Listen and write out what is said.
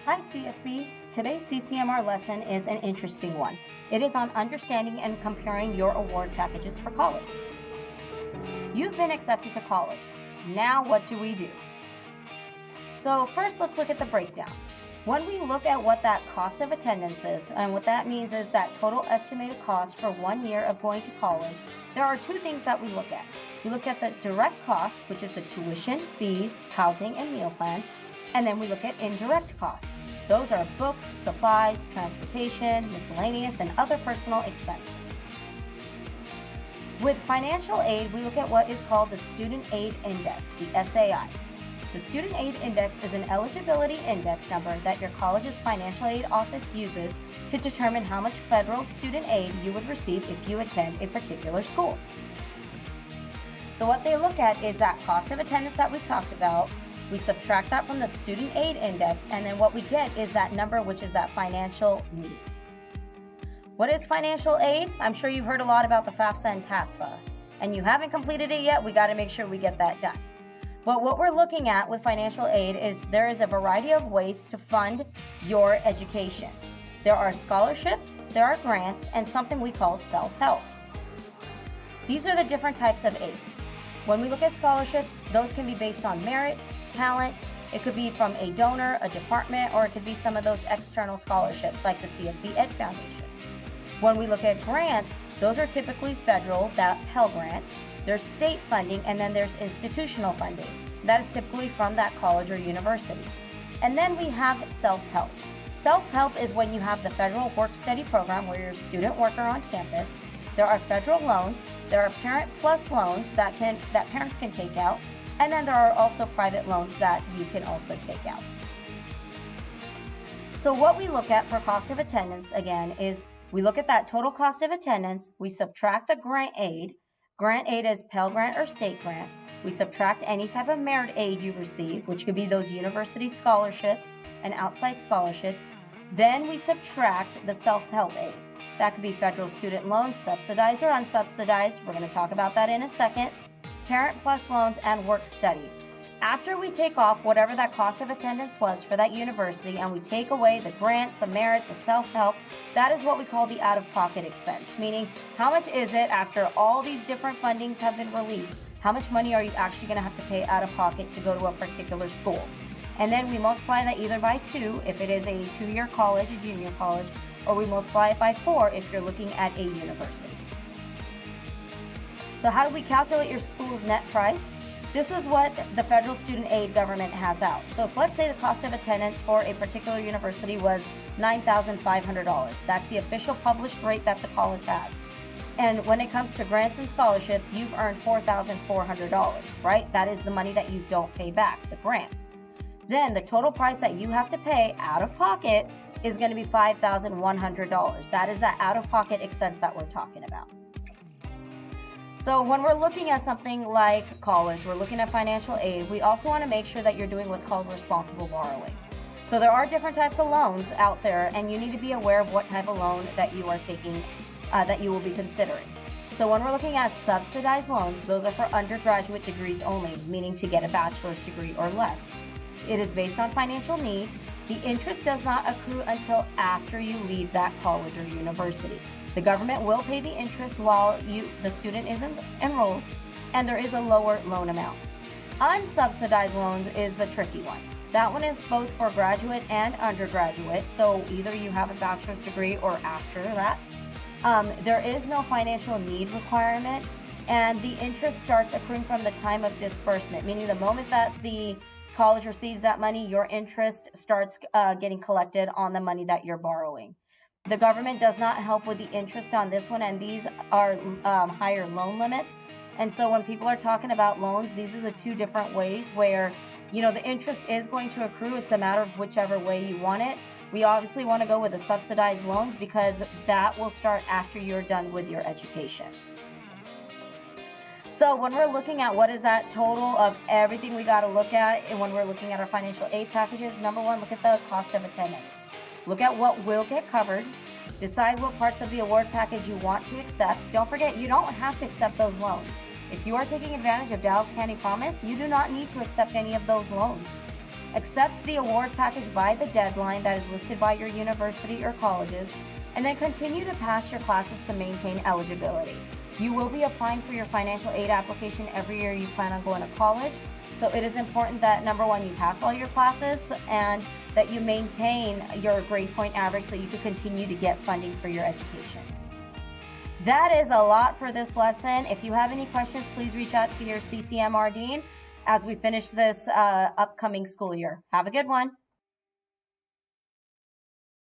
Hi CFB. Today's CCMR lesson is an interesting one. It is on understanding and comparing your award packages for college. You've been accepted to college. Now what do we do? So first let's look at the breakdown. When we look at what that cost of attendance is, and what that means is that total estimated cost for 1 year of going to college, there are two things that we look at. We look at the direct cost, which is the tuition, fees, housing, and meal plans, and then we look at indirect costs. Those are books, supplies, transportation, miscellaneous, and other personal expenses. With financial aid, we look at what is called the Student Aid Index, the SAI. The Student Aid Index is an eligibility index number that your college's financial aid office uses to determine how much federal student aid you would receive if you attend a particular school. So what they look at is that cost of attendance that we talked about. We subtract that from the Student Aid Index, and then what we get is that number, which is that financial need. What is financial aid? I'm sure you've heard a lot about the FAFSA and TASFA, and you haven't completed it yet. We got to make sure we get that done. But what we're looking at with financial aid is there is a variety of ways to fund your education. There are scholarships, there are grants, and something we call self-help. These are the different types of aids. When we look at scholarships, those can be based on merit, talent. It could be from a donor, a department, or it could be some of those external scholarships like the CFBISD Foundation. When we look at grants, those are typically federal, that Pell Grant. There's state funding, and then there's institutional funding. That is typically from that college or university. And then we have self-help. Self-help is when you have the federal work-study program where you're a student worker on campus. There are federal loans. There are Parent Plus loans that parents can take out. And then there are also private loans that you can also take out. So what we look at for cost of attendance, again, is we look at that total cost of attendance. We subtract the grant aid. Grant aid is Pell Grant or state grant. We subtract any type of merit aid you receive, which could be those university scholarships and outside scholarships. Then we subtract the self-help aid. That could be federal student loans, subsidized or unsubsidized. We're going to talk about that in a second. Parent Plus loans and work study. After we take off whatever that cost of attendance was for that university and we take away the grants, the merits, the self-help, that is what we call the out-of-pocket expense, meaning how much is it after all these different fundings have been released, how much money are you actually going to have to pay out of pocket to go to a particular school? And then we multiply that either by 2 if it is a 2-year college, a junior college, or we multiply it by 4 if you're looking at a university. So how do we calculate your school's net price? This is what the federal student aid government has out. So if, let's say the cost of attendance for a particular university was $9,500. That's the official published rate that the college has. And when it comes to grants and scholarships, you've earned $4,400, right? That is the money that you don't pay back, the grants. Then the total price that you have to pay out of pocket is going to be $5,100. That is that out of pocket expense that we're talking about. So when we're looking at something like college, we're looking at financial aid, we also want to make sure that you're doing what's called responsible borrowing. So there are different types of loans out there, and you need to be aware of what type of loan that you are taking, that you will be considering. So when we're looking at subsidized loans, those are for undergraduate degrees only, meaning to get a bachelor's degree or less. It is based on financial need. The interest does not accrue until after you leave that college or university. The government will pay the interest while the student is enrolled, and there is a lower loan amount. Unsubsidized loans is the tricky one. That one is both for graduate and undergraduate, so either you have a bachelor's degree or after that. There is no financial need requirement, and the interest starts accruing from the time of disbursement, meaning the moment that the college receives that money, your interest starts getting collected on the money that you're borrowing. The government does not help with the interest on this one, and these are higher loan limits. And so when people are talking about loans, these are the two different ways where, the interest is going to accrue. It's a matter of whichever way you want it. We obviously want to go with the subsidized loans because that will start after you're done with your education. So when we're looking at what is that total of everything we got to look at, and when we're looking at our financial aid packages, number one, look at the cost of attendance. Look at what will get covered. Decide what parts of the award package you want to accept. Don't forget, you don't have to accept those loans. If you are taking advantage of Dallas County Promise, you do not need to accept any of those loans. Accept the award package by the deadline that is listed by your university or colleges, and then continue to pass your classes to maintain eligibility. You will be applying for your financial aid application every year you plan on going to college. So it is important that, number one, you pass all your classes and that you maintain your grade point average so you can continue to get funding for your education. That is a lot for this lesson. If you have any questions, please reach out to your CCMR dean as we finish this upcoming school year. Have a good one.